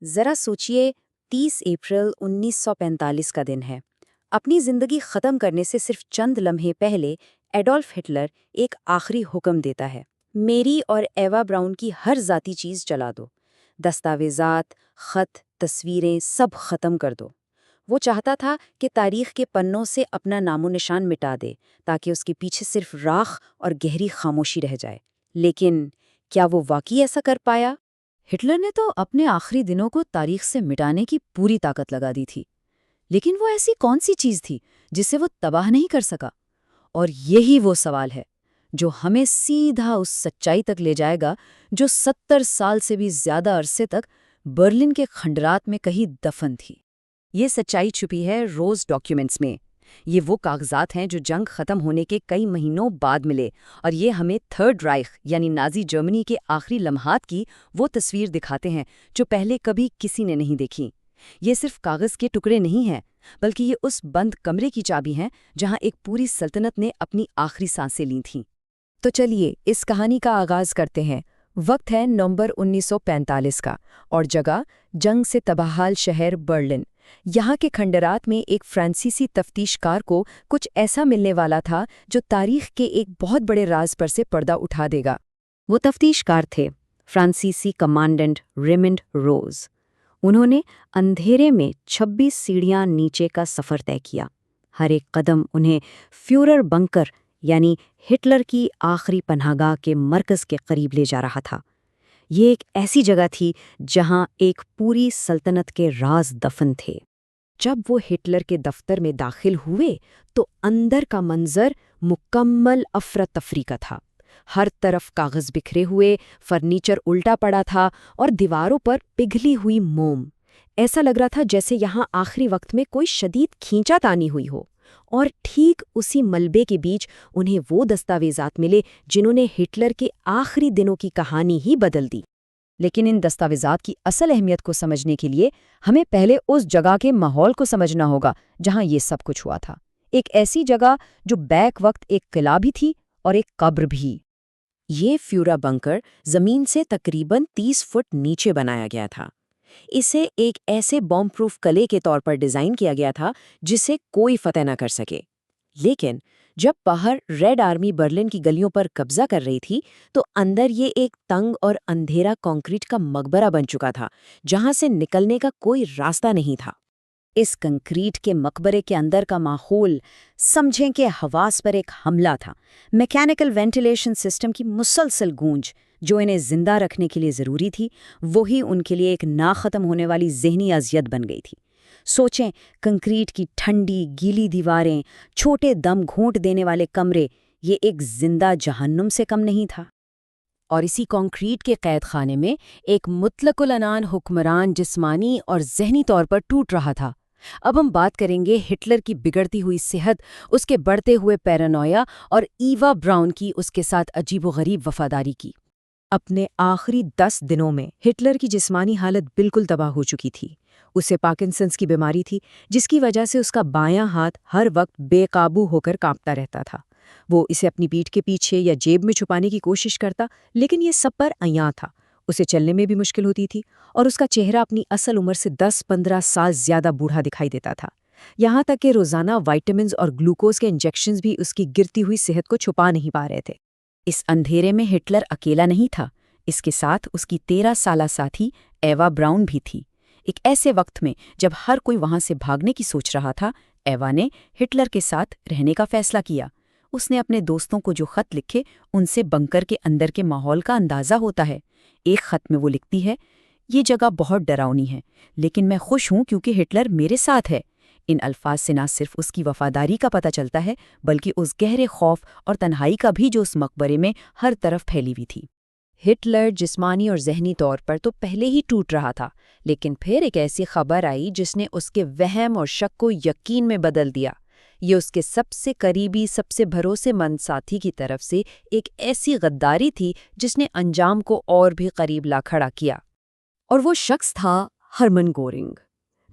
ذرا سوچئے 30 اپریل 1945 کا دن ہے۔ اپنی زندگی ختم کرنے سے صرف چند لمحے پہلے ایڈولف ہٹلر ایک آخری حکم دیتا ہے، میری اور ایوا براؤن کی ہر ذاتی چیز جلا دو، دستاویزات، خط، تصویریں سب ختم کر دو۔ وہ چاہتا تھا کہ تاریخ کے پنوں سے اپنا نام و نشان مٹا دے تاکہ اس کے پیچھے صرف راکھ اور گہری خاموشی رہ جائے۔ لیکن کیا وہ واقعی ایسا کر پایا؟ ہٹلر نے تو اپنے آخری دنوں کو تاریخ سے مٹانے کی پوری طاقت لگا دی تھی، لیکن وہ ایسی کون سی چیز تھی جسے وہ تباہ نہیں کر سکا؟ اور یہی وہ سوال ہے جو ہمیں سیدھا اس سچائی تک لے جائے گا جو 70 سال سے بھی زیادہ عرصے تک برلن کے کھنڈرات میں کہیں دفن تھی۔ یہ سچائی چھپی ہے روز ڈاکیومنٹس میں۔ یہ وہ کاغذات ہیں جو جنگ ختم ہونے کے کئی مہینوں بعد ملے، اور یہ ہمیں تھرڈ رائخ یعنی نازی جرمنی کے آخری لمحات کی وہ تصویر دکھاتے ہیں جو پہلے کبھی کسی نے نہیں دیکھی۔ یہ صرف کاغذ کے ٹکڑے نہیں ہیں، بلکہ یہ اس بند کمرے کی چابی ہیں جہاں ایک پوری سلطنت نے اپنی آخری سانسیں لی تھیں۔ تو چلیے اس کہانی کا آغاز کرتے ہیں۔ وقت ہے نومبر 1945 کا، اور جگہ جنگ سے تباہال شہر برلن۔ یہاں کے کھنڈرات میں ایک فرانسیسی تفتیش کار کو کچھ ایسا ملنے والا تھا جو تاریخ کے ایک بہت بڑے راز پر سے پردہ اٹھا دے گا۔ وہ تفتیش کار تھے فرانسیسی کمانڈنٹ ریمنڈ روز۔ انہوں نے اندھیرے میں 26 سیڑھیاں نیچے کا سفر طے کیا۔ ہر ایک قدم انہیں فیورر بنکر یعنی ہٹلر کی آخری پناہگاہ کے مرکز کے قریب لے جا رہا تھا۔ یہ ایک ایسی جگہ تھی جہاں ایک پوری سلطنت کے راز دفن تھے۔ جب وہ ہٹلر کے دفتر میں داخل ہوئے تو اندر کا منظر مکمل افراتفری کا تھا۔ ہر طرف کاغذ بکھرے ہوئے، فرنیچر الٹا پڑا تھا اور دیواروں پر پگھلی ہوئی موم۔ ایسا لگ رہا تھا جیسے یہاں آخری وقت میں کوئی شدید کھینچا تانی ہوئی ہو۔ اور ٹھیک اسی ملبے کے بیچ انہیں وہ دستاویزات ملے جنہوں نے ہٹلر کے آخری دنوں کی کہانی ہی بدل دی۔ لیکن ان دستاویزات کی اصل اہمیت کو سمجھنے کے لیے ہمیں پہلے اس جگہ کے ماحول کو سمجھنا ہوگا جہاں یہ سب کچھ ہوا تھا۔ ایک ایسی جگہ جو بیک وقت ایک قلعہ بھی تھی اور ایک قبر بھی۔ یہ فیورا بنکر زمین سے تقریباً 30 فٹ نیچے بنایا گیا تھا۔ اسے ایک ایسے بام پروف قلعے کے طور پر ڈیزائن کیا گیا تھا جسے کوئی فتح نہ کر سکے۔ لیکن جب باہر ریڈ آرمی برلن کی گلیوں پر قبضہ کر رہی تھی تو اندر یہ ایک تنگ اور اندھیرا کنکریٹ کا مقبرہ بن چکا تھا جہاں سے نکلنے کا کوئی راستہ نہیں تھا۔ اس کنکریٹ کے مقبرے کے اندر کا ماحول سمجھیں کہ حواس پر ایک حملہ تھا۔ میکینیکل وینٹیلیشن سسٹم کی مسلسل گونج جو انہیں زندہ رکھنے کے لیے ضروری تھی، وہی ان کے لیے ایک نہ ختم ہونے والی ذہنی اذیت بن گئی تھی۔ سوچیں، کنکریٹ کی ٹھنڈی گیلی دیواریں، چھوٹے دم گھونٹ دینے والے کمرے، یہ ایک زندہ جہنم سے کم نہیں تھا۔ اور اسی کنکریٹ کے قید خانے میں ایک مطلق العنان حکمران جسمانی اور ذہنی طور پر ٹوٹ رہا تھا۔ اب ہم بات کریں گے ہٹلر کی بگڑتی ہوئی صحت، اس کے بڑھتے ہوئے پیرانویا اور ایوا براؤن کی اس کے ساتھ عجیب و غریب وفاداری کی۔ اپنے آخری 10 دنوں میں ہٹلر کی جسمانی حالت بالکل تباہ ہو چکی تھی۔ اسے پارکنسنس کی بیماری تھی جس کی وجہ سے اس کا بایاں ہاتھ ہر وقت بے قابو ہو کر کانپتا رہتا تھا۔ وہ اسے اپنی پیٹھ کے پیچھے یا جیب میں چھپانے کی کوشش کرتا، لیکن یہ سب پر عیاں تھا۔ اسے چلنے میں بھی مشکل ہوتی تھی اور اس کا چہرہ اپنی اصل عمر سے 10-15 سال زیادہ بوڑھا دکھائی دیتا تھا۔ یہاں تک کہ روزانہ وائٹامنز اور گلوکوز کے انجیکشنز بھی اس کی گرتی ہوئی صحت کو چھپا نہیں پا رہے تھے۔ اس اندھیرے میں ہٹلر اکیلا نہیں تھا، اس کے ساتھ اس کی 13 سالہ ساتھی ایوا براؤن بھی تھی۔ ایک ایسے وقت میں جب ہر کوئی وہاں سے بھاگنے کی سوچ رہا تھا، ایوا نے ہٹلر کے ساتھ رہنے کا فیصلہ کیا۔ اس نے اپنے دوستوں کو جو خط لکھے ان سے بنکر کے اندر کے ماحول کا اندازہ ہوتا ہے۔ ایک خط میں وہ لکھتی ہے، یہ جگہ بہت ڈراؤنی ہے لیکن میں خوش ہوں کیونکہ ہٹلر میرے ساتھ ہے۔ ان الفاظ سے نہ صرف اس کی وفاداری کا پتہ چلتا ہے بلکہ اس گہرے خوف اور تنہائی کا بھی جو اس مقبرے میں ہر طرف پھیلی ہوئی تھی۔ ہٹلر جسمانی اور ذہنی طور پر تو پہلے ہی ٹوٹ رہا تھا، لیکن پھر ایک ایسی خبر آئی جس نے اس کے وہم اور شک کو یقین میں بدل دیا۔ یہ اس کے سب سے قریبی، سب سے بھروسے مند ساتھی کی طرف سے ایک ایسی غداری تھی جس نے انجام کو اور بھی قریب لا کھڑا کیا۔ اور وہ شخص تھا ہرمن گورنگ،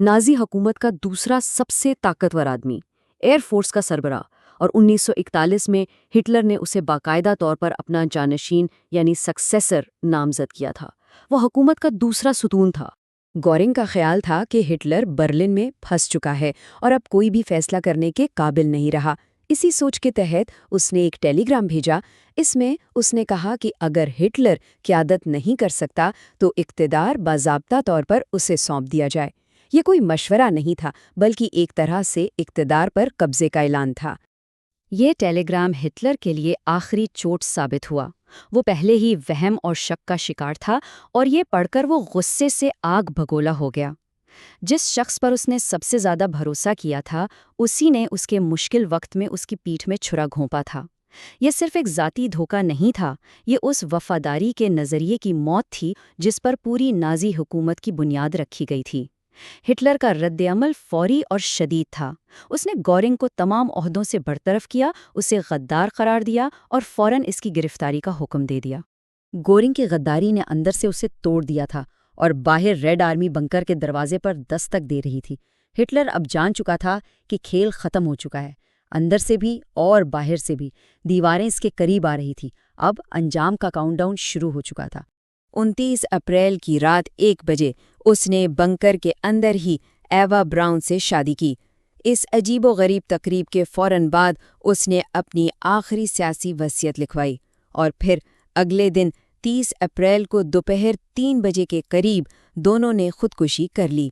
نازی حکومت کا دوسرا سب سے طاقتور آدمی، ایئر فورس کا سربراہ، اور 1941 میں ہٹلر نے اسے باقاعدہ طور پر اپنا جانشین یعنی سکسیسر نامزد کیا تھا۔ وہ حکومت کا دوسرا ستون تھا۔ گورنگ کا خیال تھا کہ ہٹلر برلن میں پھنس چکا ہے اور اب کوئی بھی فیصلہ کرنے کے قابل نہیں رہا۔ اسی سوچ کے تحت اس نے ایک ٹیلی گرام بھیجا۔ اس میں اس نے کہا کہ اگر ہٹلر قیادت نہیں کر سکتا تو اقتدار باضابطہ طور پر اسے سونپ دیا جائے۔ یہ کوئی مشورہ نہیں تھا بلکہ ایک طرح سے اقتدار پر قبضے کا اعلان تھا۔ یہ ٹیلی گرام ہٹلر کے لیے آخری چوٹ ثابت ہوا۔ وہ پہلے ہی وہم اور شک کا شکار تھا اور یہ پڑھ کر وہ غصے سے آگ بھگولا ہو گیا۔ جس شخص پر اس نے سب سے زیادہ بھروسہ کیا تھا اسی نے اس کے مشکل وقت میں اس کی پیٹھ میں چھرا گھونپا تھا۔ یہ صرف ایک ذاتی دھوکہ نہیں تھا، یہ اس وفاداری کے نظریے کی موت تھی جس پر پوری نازی حکومت کی بنیاد رکھی گئی تھی۔ ہٹلر کا رد عمل فوری اور شدید تھا۔ اس نے گورنگ کو تمام عہدوں سے برطرف کیا، اسے غدار قرار دیا اور فوراً اس کی گرفتاری کا حکم دے دیا۔ گورنگ کی غداری نے اندر سے اسے توڑ دیا تھا اور باہر ریڈ آرمی بنکر کے دروازے پر دستک دے رہی تھی۔ ہٹلر اب جان چکا تھا کہ کھیل ختم ہو چکا ہے، اندر سے بھی اور باہر سے بھی۔ دیواریں اس کے قریب آ رہی تھی، اب انجام کا کاؤنٹ ڈاؤن شروع ہو چکا تھا۔ 29 اپریل کی رات 1 بجے اس نے بنکر کے اندر ہی ایوا براؤن سے شادی کی۔ اس عجیب و غریب تقریب کے فوراً بعد اس نے اپنی آخری سیاسی وصیت لکھوائی اور پھر اگلے دن 30 اپریل کو دوپہر 3 بجے کے قریب دونوں نے خودکشی کر لی۔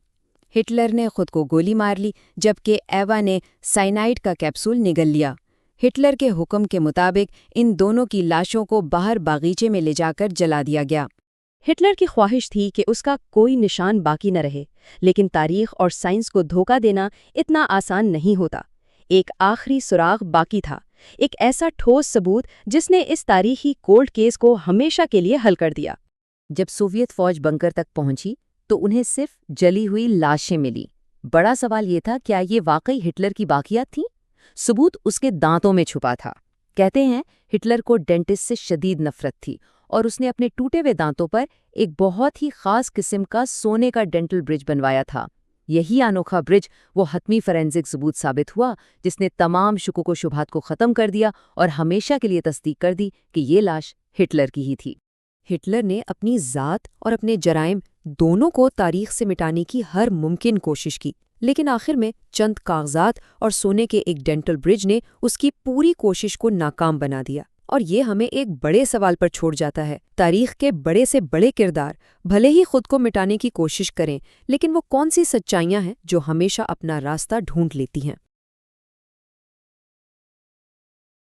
ہٹلر نے خود کو گولی مار لی جبکہ ایوا نے سائنائڈ کا کیپسول نگل لیا۔ ہٹلر کے حکم کے مطابق ان دونوں کی لاشوں کو باہر باغیچے میں لے جا کر جلا دیا گیا۔ ہٹلر کی خواہش تھی کہ اس کا کوئی نشان باقی نہ رہے، لیکن تاریخ اور سائنس کو دھوکہ دینا اتنا آسان نہیں ہوتا۔ ایک آخری سراغ باقی تھا، ایک ایسا ٹھوس ثبوت جس نے اس تاریخی کولڈ کیس کو ہمیشہ کے لیے حل کر دیا۔ جب سوویت فوج بنکر تک پہنچی تو انہیں صرف جلی ہوئی لاشیں ملی۔ بڑا سوال یہ تھا، کیا یہ واقعی ہٹلر کی باقیات تھیں؟ ثبوت اس کے دانتوں میں چھپا تھا۔ کہتے ہیں ہٹلر کو ڈینٹسٹ سے شدید نفرت تھی اور اس نے اپنے ٹوٹے ہوئے دانتوں پر ایک بہت ہی خاص قسم کا سونے کا ڈینٹل برج بنوایا تھا۔ یہی انوکھا برج وہ حتمی فورینزک ثبوت ثابت ہوا جس نے تمام شکوک و شبہات کو ختم کر دیا اور ہمیشہ کے لیے تصدیق کر دی کہ یہ لاش ہٹلر کی ہی تھی۔ ہٹلر نے اپنی ذات اور اپنے جرائم دونوں کو تاریخ سے مٹانے کی ہر ممکن کوشش کی، لیکن آخر میں چند کاغذات اور سونے کے ایک ڈینٹل برج نے اس کی پوری کوشش کو ناکام بنا دیا۔ اور یہ ہمیں ایک بڑے سوال پر چھوڑ جاتا ہے، تاریخ کے بڑے سے بڑے کردار بھلے ہی خود کو مٹانے کی کوشش کریں، لیکن وہ کون سی سچائیاں ہیں جو ہمیشہ اپنا راستہ ڈھونڈ لیتی ہیں؟